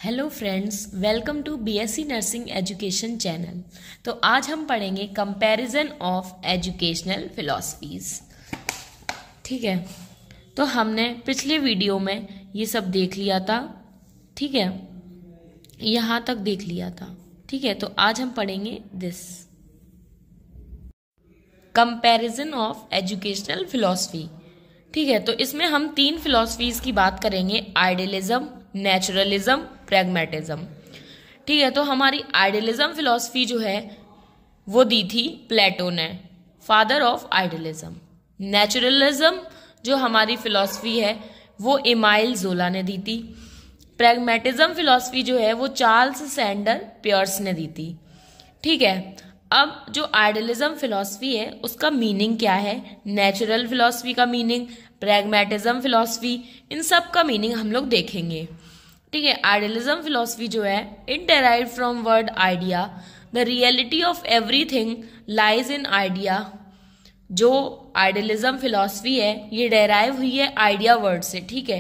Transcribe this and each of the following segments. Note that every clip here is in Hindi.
Hello friends, welcome to BSc nursing education channel. तो आज हम पढ़ेंगे कंपैरिजन ऑफ एजुकेशनल फिलॉसफीज। ठीक है, तो हमने पिछले वीडियो में ये सब देख लिया था। ठीक है, यहाँ तक देख लिया था। ठीक है, तो आज हम पढ़ेंगे this comparison of educational philosophy. ठीक है, तो इसमें हम तीन फिलॉसफीज की बात करेंगे, आइडियलिज्म, नेचुरलिज्म, प्रैग्मेटिज्म। ठीक है, तो हमारी आइडियलिज्म फिलॉसफी जो है वो दी थी प्लेटो ने, फादर ऑफ आइडियलिज्म। नेचुरलिज्म जो हमारी फिलॉसफी है वो एमाइल जोला ने दी थी। प्रैग्मेटिज्म फिलॉसफी जो है वो चार्ल्स सैंडर पियर्स ने दी थी। ठीक है, अब जो आइडियलिज्म फिलॉसफी है उसका मीनिंग क्या है, नेचुरल फिलॉसफी का मीनिंग, प्रैग्मेटिज्म फिलॉसफी, इन सब का मीनिंग हम लोग देखेंगे। ठीक है, आइडियलिज्म फिलॉसफी जो है it derive from word idea, the reality of everything lies in idea. जो आइडियलिज्म फिलॉसफी है ये डेराइव हुई है आइडिया वर्ड से। ठीक है,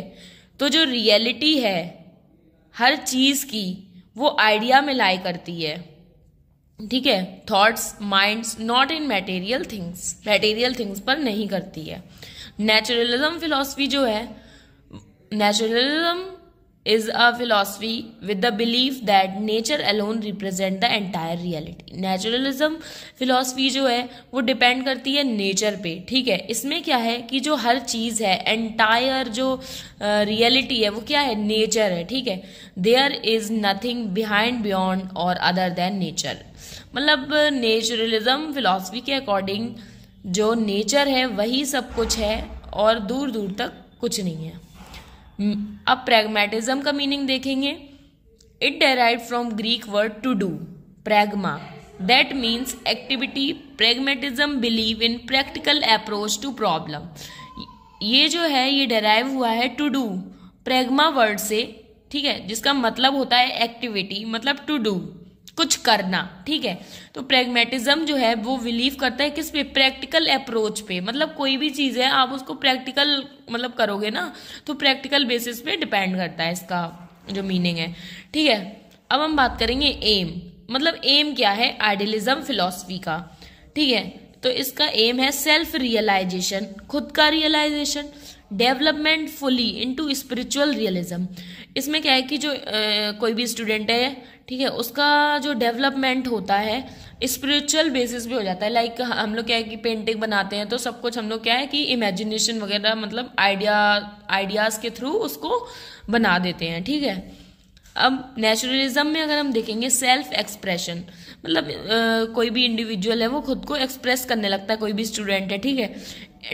तो जो रियलिटी है हर चीज की वो आइडिया में लाई करती है। ठीक है, thoughts, minds, not in material things पर नहीं करती है। नेचुरलिज्म फिलॉसफी जो है, naturalism is a philosophy with the belief that nature alone represent the entire reality। Naturalism philosophy जो है वो डिपेंड करती है नेचर पे। ठीक है, इसमें क्या है कि जो हर चीज है, एंटायर जो रियलिटी है वो क्या है, नेचर है। ठीक है, there is nothing behind, beyond और अदर देन नेचर। मतलब नेचुरलिज्म फिलॉसफी के अकॉर्डिंग जो नेचर है वही सब कुछ है और दूर दूर तक कुछ नहीं है। अब प्रैग्मेटिज्म का मीनिंग देखेंगे। It derive from Greek word to do, pragma, that means activity. Pragmatism believe in practical approach to problem. ये जो है ये डेराइव हुआ है टू डू, प्रैग्मा वर्ड से। ठीक है, जिसका मतलब होता है एक्टिविटी, मतलब टू डू, कुछ करना। ठीक है, तो प्रैग्मेटिज्म जो है वो बिलीव करता है किस पे, प्रैक्टिकल अप्रोच पे। मतलब कोई भी चीज है आप उसको प्रैक्टिकल मतलब करोगे ना, तो प्रैक्टिकल बेसिस पे डिपेंड करता है इसका जो मीनिंग है। ठीक है, अब हम बात करेंगे एम। मतलब एम क्या है आइडियलिज्म फिलॉसफी का। ठीक है, तो इसका एम है सेल्फ रियलाइजेशन, खुद का realisation, development fully into spiritual realism. इसमें क्या है कि जो कोई भी स्टूडेंट है, ठीक है, उसका जो डेवलपमेंट होता है स्पिरिचुअल बेसिस पे हो जाता है। लाइक हम लोग क्या है कि पेंटिंग बनाते हैं तो सब कुछ हम लोग क्या है कि इमेजिनेशन वगैरह मतलब आइडियाज के थ्रू उसको बना देते हैं। ठीक है, अब नेचुरलिज्म में अगर हम देखेंगे सेल्फ एक्सप्रेशन, मतलब कोई भी इंडिविजुअल है वो खुद को एक्सप्रेस करने लगता है, कोई भी स्टूडेंट है। ठीक है,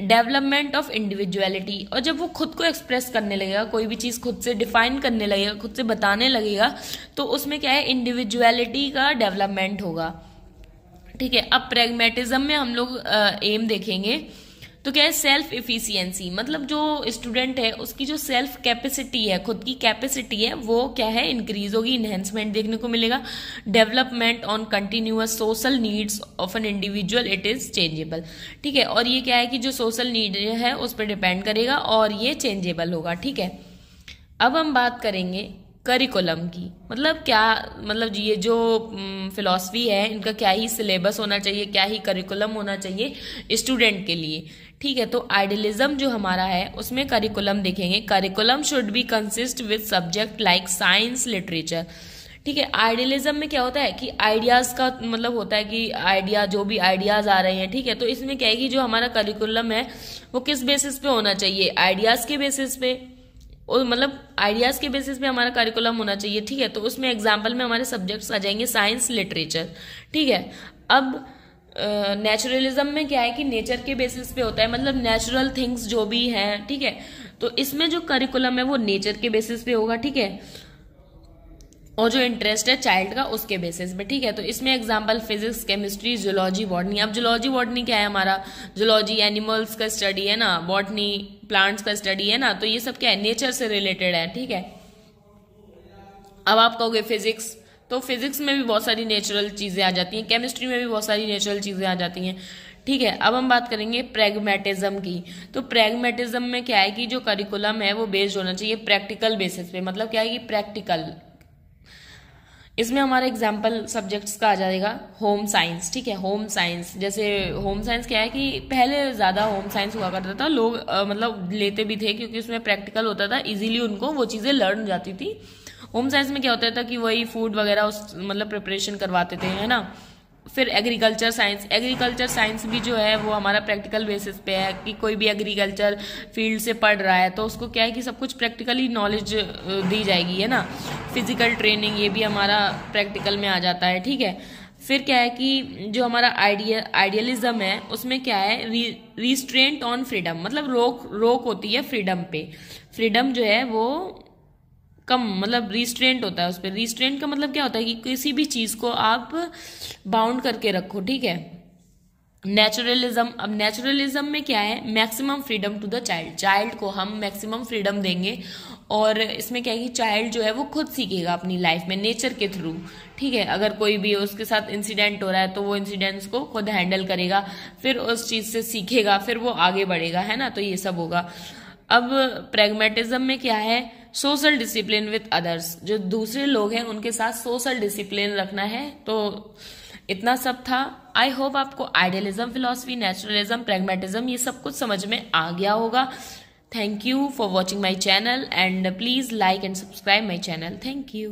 डेवलपमेंट ऑफ इंडिविजुअलिटी, और जब वो खुद को एक्सप्रेस करने लगेगा, कोई भी चीज खुद से डिफाइन करने लगेगा, खुद से बताने लगेगा, तो उसमें क्या है इंडिविजुअलिटी का डेवलपमेंट होगा। ठीक है, अब प्रैग्मेटिज्म में हम लोग एम देखेंगे तो क्या है सेल्फ इफिशियंसी, मतलब जो स्टूडेंट है उसकी जो सेल्फ कैपेसिटी है, खुद की कैपेसिटी है वो क्या है इंक्रीज होगी, इनहेंसमेंट देखने को मिलेगा। Development on continuous social needs of an individual, it is changeable. ठीक है, और ये क्या है कि जो सोशल नीड है उस पर डिपेंड करेगा और ये चेंजेबल होगा। ठीक है, अब हम बात करेंगे करिकुलम की। मतलब क्या, मतलब ये जो फिलॉसफी है इनका क्या ही सिलेबस होना चाहिए, क्या ही करिकुलम होना चाहिए स्टूडेंट के लिए। ठीक है, तो आइडियलिज्म जो हमारा है उसमें करिकुलम देखेंगे। Curriculum should be consist with subject like science, literature. ठीक है, आइडियलिज्म में क्या होता है कि आइडियाज का मतलब होता है कि आइडिया, जो भी आइडियाज आ रहे हैं। ठीक है, तो इसमें क्या है कि जो हमारा करिकुलम है वो किस बेसिस पे होना चाहिए, आइडियाज के बेसिस पे, और मतलब आइडियाज के बेसिस पे हमारा करिकुलम होना चाहिए। ठीक है, तो उसमें एग्जाम्पल में हमारे सब्जेक्ट्स आ जाएंगे साइंस, लिटरेचर। ठीक है, अब नेचुरलिज्म में क्या है कि नेचर के बेसिस पे होता है, मतलब नेचुरल थिंग्स जो भी हैं। ठीक है, तो इसमें जो करिकुलम है वो नेचर के बेसिस पे होगा। ठीक है, और जो इंटरेस्ट है चाइल्ड का उसके बेसिस पे। ठीक है, तो इसमें example physics, chemistry, zoology, botany. अब जूलॉजी बॉटनी क्या है हमारा, जूलॉजी एनिमल्स का स्टडी है ना, बॉटनी प्लांट्स का स्टडी है ना, तो ये सब क्या है नेचर से रिलेटेड है। ठीक है, अब आप कहोगे फिजिक्स, तो फिजिक्स में भी बहुत सारी नेचुरल चीजें आ जाती हैं, केमिस्ट्री में भी बहुत सारी नेचुरल चीजें आ जाती हैं। ठीक है, अब हम बात करेंगे प्रैग्मेटिज्म की। तो प्रैग्मेटिज्म में क्या है कि जो करिकुलम है वो बेस्ड होना चाहिए प्रैक्टिकल बेसिस पे। मतलब क्या है कि प्रैक्टिकल इसमें हमारा एग्जाम्पल सब्जेक्ट्स का आ जाएगा होम साइंस। ठीक है, होम साइंस, जैसे होम साइंस क्या है कि पहले ज़्यादा होम साइंस हुआ करता था, लोग मतलब लेते भी थे क्योंकि उसमें प्रैक्टिकल होता था, इजीली उनको वो चीज़ें लर्न हो जाती थी। होम साइंस में क्या होता था कि वही फूड वगैरह उस मतलब प्रिपरेशन करवाते थे, है ना। फिर एग्रीकल्चर साइंस, एग्रीकल्चर साइंस भी जो है वो हमारा प्रैक्टिकल बेसिस पे है कि कोई भी एग्रीकल्चर फील्ड से पढ़ रहा है तो उसको क्या है कि सब कुछ प्रैक्टिकली नॉलेज दी जाएगी, है ना। फिजिकल ट्रेनिंग ये भी हमारा प्रैक्टिकल में आ जाता है। ठीक है, फिर क्या है कि जो हमारा आइडियलिज्म है उसमें क्या है, रिस्ट्रेंट ऑन फ्रीडम, मतलब रोक होती है फ्रीडम पे। फ्रीडम जो है वो कम, मतलब रिस्ट्रेंट होता है उस पर। रिस्ट्रेंट का मतलब क्या होता है कि किसी भी चीज को आप बाउंड करके रखो। ठीक है, नेचुरलिज्म, अब नेचुरलिज्म में क्या है, maximum freedom to the child, child को हम मैक्सिमम फ्रीडम देंगे और इसमें क्या है कि चाइल्ड जो है वो खुद सीखेगा अपनी लाइफ में नेचर के थ्रू। ठीक है, अगर कोई भी उसके साथ इंसिडेंट हो रहा है तो वो इंसिडेंट्स को खुद हैंडल करेगा, फिर उस चीज से सीखेगा, फिर वो आगे बढ़ेगा, है ना। तो ये सब होगा। अब प्रैग्मेटिज्म में क्या है, सोशल डिसिप्लिन विथ अदर्स, जो दूसरे लोग हैं उनके साथ सोशल डिसिप्लिन रखना है। तो इतना सब था। आई होप आपको आइडियलिज्म, फिलॉसफी, नेचुरलिज्म, प्रैग्मेटिज्म ये सब कुछ समझ में आ गया होगा। Thank you for watching my channel and please like and subscribe my channel. Thank you.